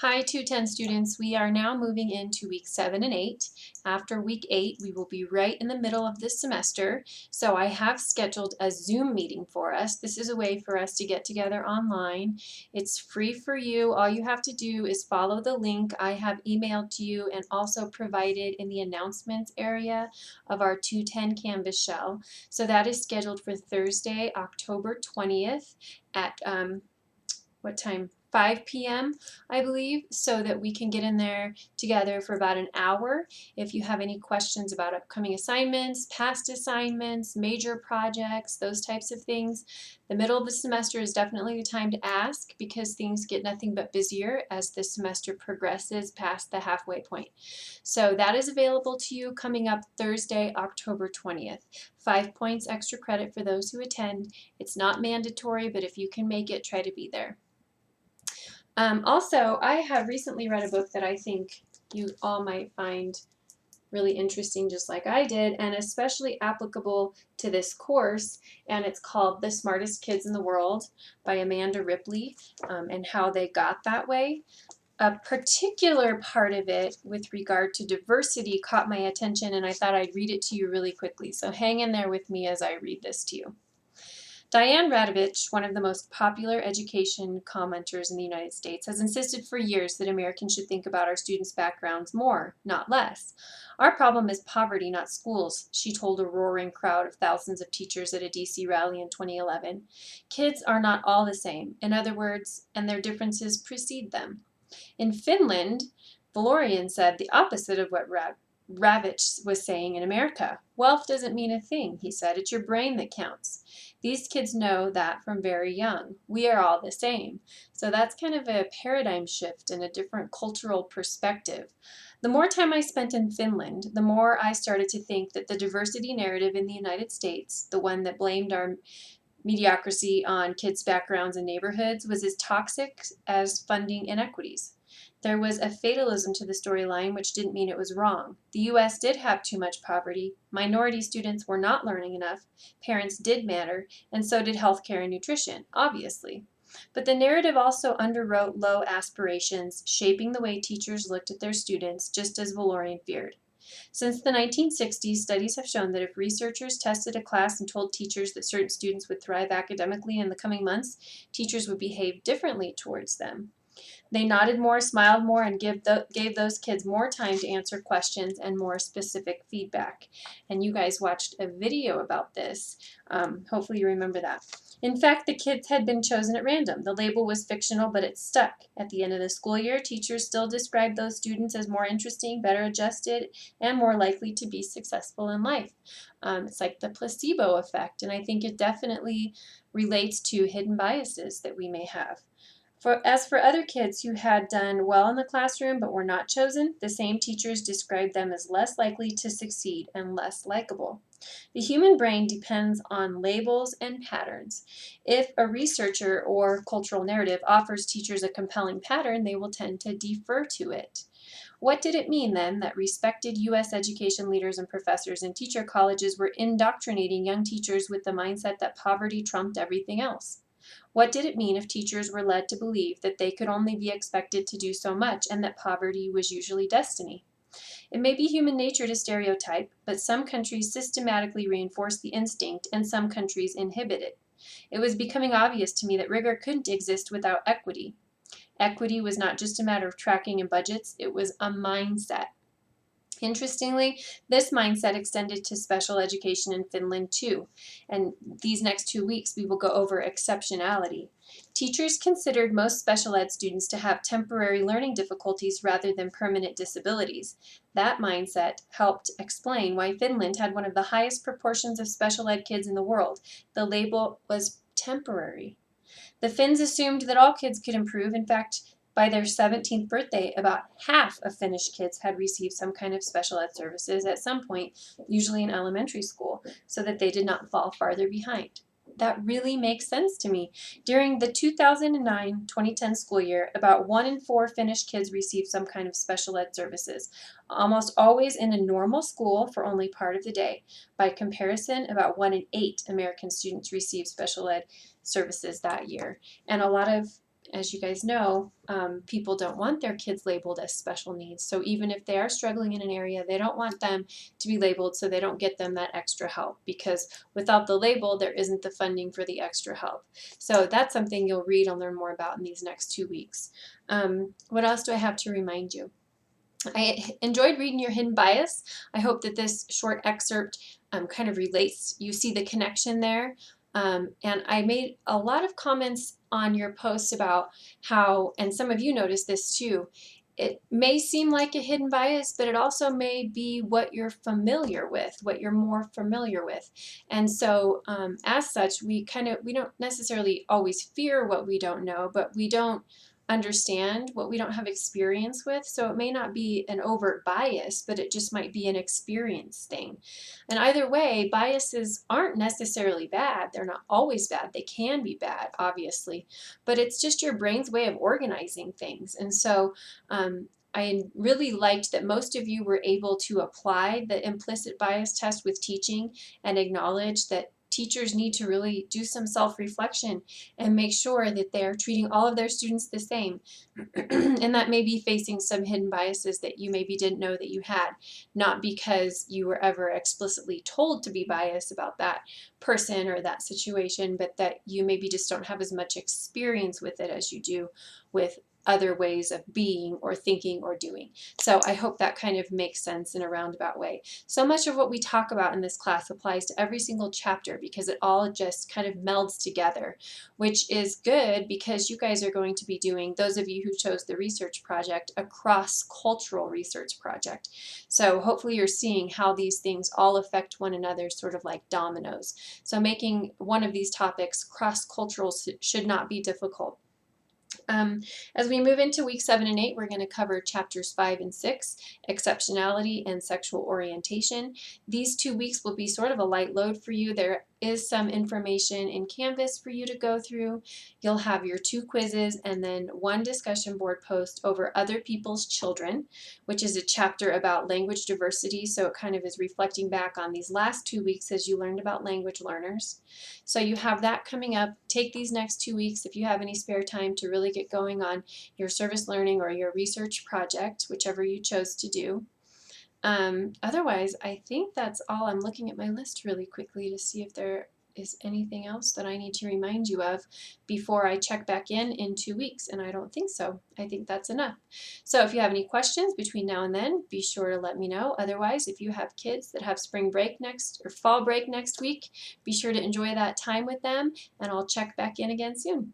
Hi, 210 students. We are now moving into week 7 and 8. After week 8, we will be right in the middle of this semester. So I have scheduled a Zoom meeting for us. This is a way for us to get together online. It's free for you. All you have to do is follow the link I have emailed to you and also provided in the announcements area of our 210 Canvas shell. So that is scheduled for Thursday, October 20th at what time? 5 p.m. I believe, so that we can get in there together for about an hour. If you have any questions about upcoming assignments, past assignments, major projects, those types of things, the middle of the semester is definitely the time to ask because things get nothing but busier as the semester progresses past the halfway point. So that is available to you coming up Thursday, October 20th. 5 points extra credit for those who attend. It's not mandatory, but if you can make it, try to be there. Also, I have recently read a book that I think you all might find really interesting, just like I did, and especially applicable to this course. And it's called The Smartest Kids in the World by Amanda Ripley, and how they got that way. A particular part of it with regard to diversity caught my attention, and I thought I'd read it to you really quickly. So hang in there with me as I read this to you. Diane Radovich, one of the most popular education commenters in the United States, has insisted for years that Americans should think about our students' backgrounds more, not less. Our problem is poverty, not schools, she told a roaring crowd of thousands of teachers at a DC rally in 2011. Kids are not all the same, in other words, and their differences precede them. In Finland, Valorian said the opposite of what Ravitch was saying in America. Wealth doesn't mean a thing, he said. It's your brain that counts. These kids know that from very young. We are all the same. So that's kind of a paradigm shift and a different cultural perspective. The more time I spent in Finland, the more I started to think that the diversity narrative in the United States, the one that blamed our mediocrity on kids' backgrounds and neighborhoods, was as toxic as funding inequities. There was a fatalism to the storyline, which didn't mean it was wrong. The U.S. did have too much poverty, minority students were not learning enough, parents did matter, and so did healthcare and nutrition, obviously. But the narrative also underwrote low aspirations, shaping the way teachers looked at their students, just as Valorian feared. Since the 1960s, studies have shown that if researchers tested a class and told teachers that certain students would thrive academically in the coming months, teachers would behave differently towards them. They nodded more, smiled more, and gave those kids more time to answer questions and more specific feedback. And you guys watched a video about this. Hopefully you remember that. In fact, the kids had been chosen at random. The label was fictional, but it stuck. At the end of the school year, teachers still described those students as more interesting, better adjusted, and more likely to be successful in life. It's like the placebo effect, and I think it definitely relates to hidden biases that we may have. As for other kids who had done well in the classroom but were not chosen, the same teachers described them as less likely to succeed and less likable. The human brain depends on labels and patterns. If a researcher or cultural narrative offers teachers a compelling pattern, they will tend to defer to it. What did it mean then that respected U.S. education leaders and professors in teacher colleges were indoctrinating young teachers with the mindset that poverty trumped everything else? What did it mean if teachers were led to believe that they could only be expected to do so much and that poverty was usually destiny? It may be human nature to stereotype, but some countries systematically reinforce the instinct and some countries inhibit it. It was becoming obvious to me that rigor couldn't exist without equity. Equity was not just a matter of tracking and budgets, it was a mindset. Interestingly, this mindset extended to special education in Finland too, and these next 2 weeks we will go over exceptionality. Teachers considered most special ed students to have temporary learning difficulties rather than permanent disabilities. That mindset helped explain why Finland had one of the highest proportions of special ed kids in the world. The label was temporary. The Finns assumed that all kids could improve. In fact, by their 17th birthday, about half of Finnish kids had received some kind of special ed services at some point, usually in elementary school, so that they did not fall farther behind. That really makes sense to me. During the 2009-2010 school year, about 1 in 4 Finnish kids received some kind of special ed services, almost always in a normal school for only part of the day. By comparison, about 1 in 8 American students received special ed services that year. And a lot of as you guys know, people don't want their kids labeled as special needs. So even if they are struggling in an area, they don't want them to be labeled so they don't get them that extra help, because without the label, there isn't the funding for the extra help. So that's something you'll read and learn more about in these next 2 weeks. What else do I have to remind you? I enjoyed reading your hidden bias. I hope that this short excerpt kind of relates. You see the connection there. And I made a lot of comments on your post about how, and some of you noticed this too, it may seem like a hidden bias, but it also may be what you're familiar with, what you're more familiar with. And so as such, we don't necessarily always fear what we don't know, but we don't understand what we don't have experience with. So it may not be an overt bias, but it just might be an experience thing. And either way, biases aren't necessarily bad. They're not always bad. They can be bad, obviously, but it's just your brain's way of organizing things. And so I really liked that most of you were able to apply the implicit bias test with teaching and acknowledge that teachers need to really do some self-reflection and make sure that they're treating all of their students the same. And that may be facing some hidden biases that you maybe didn't know that you had, not because you were ever explicitly told to be biased about that person or that situation, but that you maybe just don't have as much experience with it as you do with other ways of being or thinking or doing. So I hope that kind of makes sense in a roundabout way. So much of what we talk about in this class applies to every single chapter because it all just kind of melds together, which is good because you guys are going to be doing, those of you who chose the research project, a cross-cultural research project. So hopefully you're seeing how these things all affect one another, sort of like dominoes. So making one of these topics cross-cultural should not be difficult. As we move into week 7 and 8, we're going to cover chapters 5 and 6, exceptionality and sexual orientation. These 2 weeks will be sort of a light load for you. There is some information in Canvas for you to go through. You'll have your 2 quizzes and then 1 discussion board post over other people's children, which is a chapter about language diversity. So it kind of is reflecting back on these last 2 weeks as you learned about language learners. So you have that coming up. Take these next 2 weeks if you have any spare time to really get going on your service learning or your research project, whichever you chose to do. Otherwise, I think that's all. I'm looking at my list really quickly to see if there is anything else that I need to remind you of before I check back in 2 weeks, and I don't think so. I think that's enough. So if you have any questions between now and then, be sure to let me know. Otherwise, if you have kids that have spring break next or fall break next week, be sure to enjoy that time with them, and I'll check back in again soon.